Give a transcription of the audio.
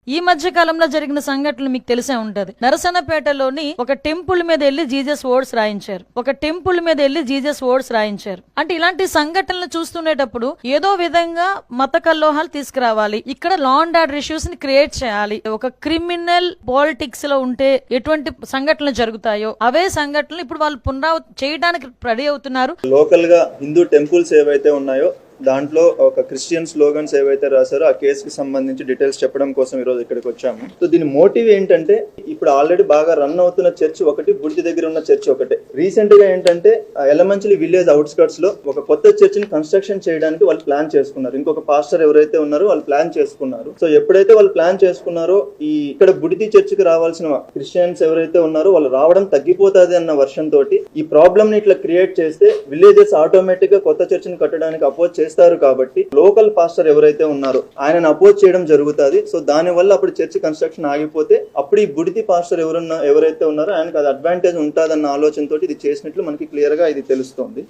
ఈ మధ్య కాలంలో జరిగిన సంఘటనలు మీకు తెలిసే ఉంటది. నరసన్నపేటలోని ఒక టెంపుల్ మీద వెళ్లి జీసస్ వర్డ్స్ రాయించారు. అంటే ఇలాంటి సంఘటనలు చూస్తుండేటప్పుడు ఏదో విధంగా మత కల్లోహాలు తీసుకురావాలి, ఇక్కడ లా అండ్ ఆర్డర్ ఇష్యూస్ ని క్రియేట్ చేయాలి. ఒక క్రిమినల్ పాలిటిక్స్ లో ఉంటే ఎటువంటి సంఘటనలు జరుగుతాయో అవే సంఘటనలు ఇప్పుడు వాళ్ళు పునరావృతం చేయడానికి రెడీ అవుతున్నారు. లోకల్ గా హిందూ టెంపుల్స్ ఏవైతే ఉన్నాయో దాంట్లో ఒక క్రిస్టియన్ స్లోగన్స్ ఏవైతే రాశారో ఆ కేసుకి సంబంధించి డీటెయిల్స్ చెప్పడం కోసం ఈ రోజు ఇక్కడికి వచ్చాము. సో దీని మోటివ్ ఏంటంటే ఇప్పుడు ఆల్రెడీ బాగా రన్ అవుతున్న చర్చ్ ఒకటి, బుర్జి దగ్గర ఉన్న చర్చ్ ఒకటే. రీసెంట్ గా ఏంటంటే ఎలమంచిలి విలేజ్ అవుట్స్కట్స్ లో ఒక కొత్త చర్చ్ ని కన్స్ట్రక్షన్ చేయడానికి వాళ్ళు ప్లాన్ చేసుకున్నారు. ఇంకొక పాస్టర్ ఎవరైతే ఉన్నారో వాళ్ళు ప్లాన్ చేసుకున్నారు. సో ఎప్పుడైతే వాళ్ళు ప్లాన్ చేసుకున్నారో ఈ ఇక్కడ బుడితి చర్చ్ కి రావాల్సిన క్రిస్టియన్స్ ఎవరైతే ఉన్నారో వాళ్ళు రావడం తగ్గిపోతుంది అన్న వర్షన్ తోటి ఈ ప్రాబ్లమ్ ని ఇట్లా క్రియేట్ చేస్తే విలేజెస్ ఆటోమేటిక్ గా కొత్త చర్చ్ ని కట్టడానికి అపోజ్ చేస్తారు. కాబట్టి లోకల్ పాస్టర్ ఎవరైతే ఉన్నారో ఆయనను అపోజ్ చేయడం జరుగుతుంది. సో దాని వల్ల అప్పుడు చర్చ్ కన్స్ట్రక్షన్ ఆగిపోతే అప్పుడు ఈ బుడితి పాస్టర్ ఎవరైతే ఉన్నారో ఆయనకు అది అడ్వాంటేజ్ ఉంటుందన్న ఆలోచనతో ఇది చేసినట్లు మనకి క్లియర్ గా ఇది తెలుస్తుంది.